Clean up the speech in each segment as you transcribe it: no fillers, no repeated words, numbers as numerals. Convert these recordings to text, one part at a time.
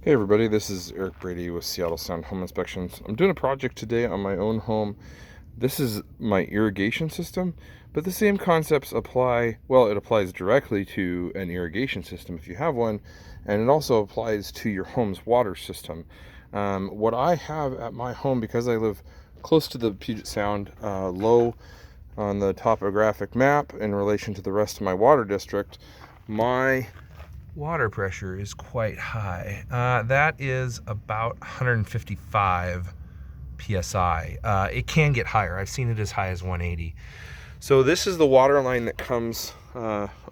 Hey everybody, this is Eric Brady with Seattle Sound Home Inspections. I'm doing a project today on my own home. This is my irrigation system, but the same concepts apply, well, it applies directly to an irrigation system if you have one, and it also applies to your home's water system. What I have at my home, because I live close to the Puget Sound, low on the topographic map in relation to the rest of my water district, my water pressure is quite high. That is about 155 psi. It can get higher. I've seen it as high as 180. So this is the water line that comes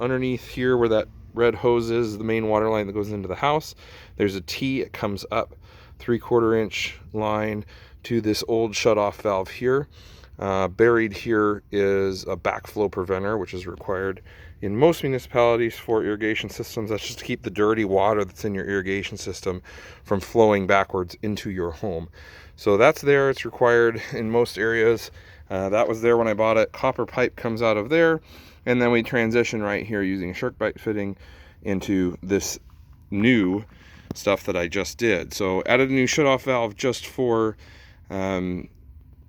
underneath here where that red hose is, the main water line that goes into the house. There's a T, it comes up 3/4 inch line to this old shutoff valve here. Buried here is a backflow preventer, which is required in most municipalities for irrigation systems. That's just to keep the dirty water that's in your irrigation system from flowing backwards into your home. So that's there, it's required in most areas. That was there when I bought it. Copper pipe comes out of there, and then we transition right here using a SharkBite fitting into this new stuff that I just did. So added a new shutoff valve just for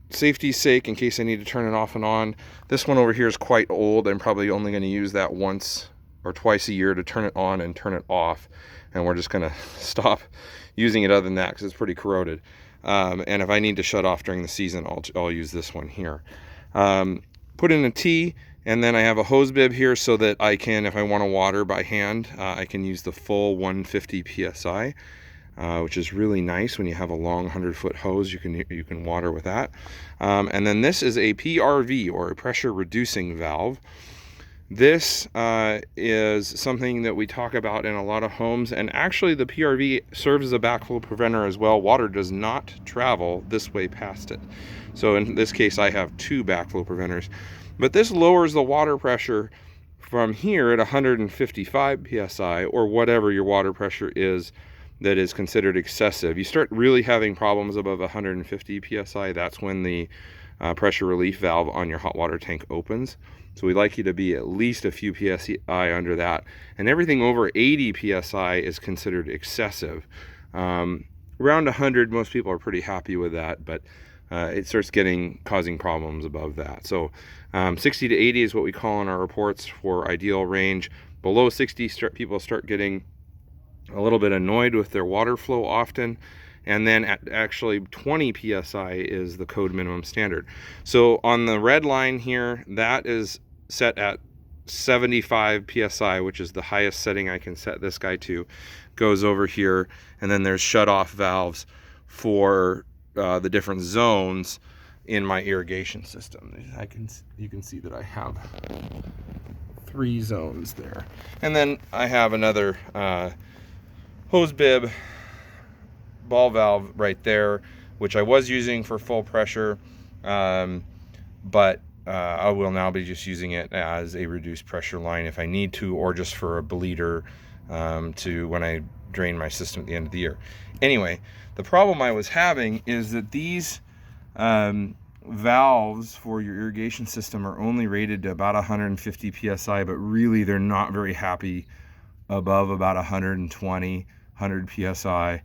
safety's sake, in case I need to turn it off and on. This one over here is quite old. I'm probably only going to use that once or twice a year to turn it on and turn it off, and we're just going to stop using it other than that because it's pretty corroded. And if I need to shut off during the season, I'll use this one here. Put in a T, and then I have a hose bib here so that I can, if I want to water by hand, I can use the full 150 psi. Which is really nice. When you have a long 100-foot hose, you can water with that. And then this is a PRV, or a pressure reducing valve. This is something that we talk about in a lot of homes, and actually the PRV serves as a backflow preventer as well. Water does not travel this way past it. So in this case, I have two backflow preventers. But this lowers the water pressure from here at 155 psi, or whatever your water pressure is that is considered excessive. You start really having problems above 150 psi, that's when the pressure relief valve on your hot water tank opens. So we'd like you to be at least a few psi under that. And everything over 80 psi is considered excessive. Around 100, most people are pretty happy with that, but it starts causing problems above that. So 60 to 80 is what we call in our reports for ideal range. Below 60, people start getting a little bit annoyed with their water flow often, and then at actually 20 psi is the code minimum standard. So on the red line here, that is set at 75 psi, which is the highest setting I can set this guy to. Goes over here, and then there's shut-off valves for the different zones in my irrigation system. You can see that I have 3 zones there, and then I have another hose bib ball valve right there, which I was using for full pressure, but I will now be just using it as a reduced pressure line if I need to, or just for a bleeder to when I drain my system at the end of the year. Anyway, the problem I was having is that these valves for your irrigation system are only rated to about 150 psi, but really they're not very happy above about 120, 100 psi,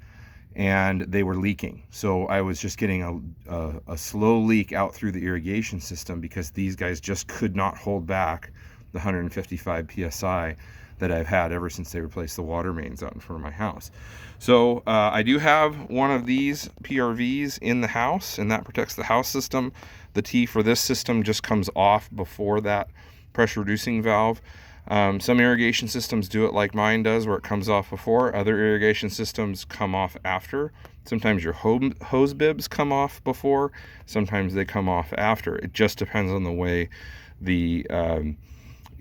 and they were leaking. So I was just getting a slow leak out through the irrigation system because these guys just could not hold back the 155 psi that I've had ever since they replaced the water mains out in front of my house. So I do have one of these PRVs in the house, and that protects the house system. The T for this system just comes off before that pressure reducing valve. Some irrigation systems do it like mine does, where it comes off before. Other irrigation systems come off after. Sometimes your hose bibs come off before. Sometimes they come off after. It just depends on the way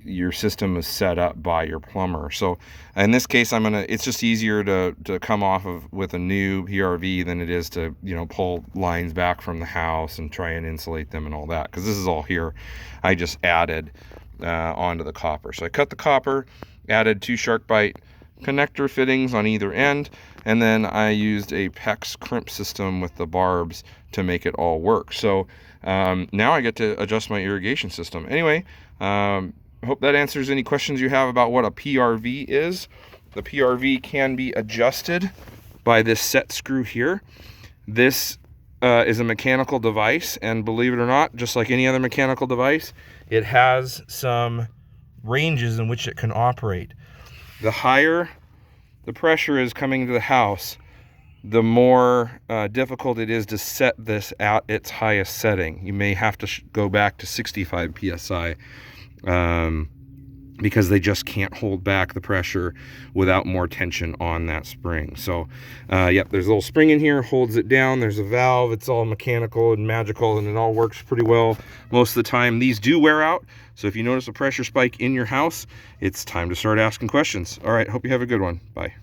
your system is set up by your plumber. So in this case, it's just easier to come off with a new PRV than it is to, pull lines back from the house and try and insulate them and all that, because this is all here. I just added onto the copper. So I cut the copper, added 2 SharkBite connector fittings on either end, and then I used a PEX crimp system with the barbs to make it all work. So now I get to adjust my irrigation system. Anyway, I hope that answers any questions you have about what a PRV is. The PRV can be adjusted by this set screw here. This is a mechanical device, and believe it or not, just like any other mechanical device, it has some ranges in which it can operate. The higher the pressure is coming to the house, the more difficult it is to set this at its highest setting. You may have to go back to 65 psi because they just can't hold back the pressure without more tension on that spring. So yep, there's a little spring in here, holds it down. There's a valve. It's all mechanical and magical, and it all works pretty well most of the time. These do wear out, so if you notice a pressure spike in your house, it's time to start asking questions. All right, hope you have a good one. Bye.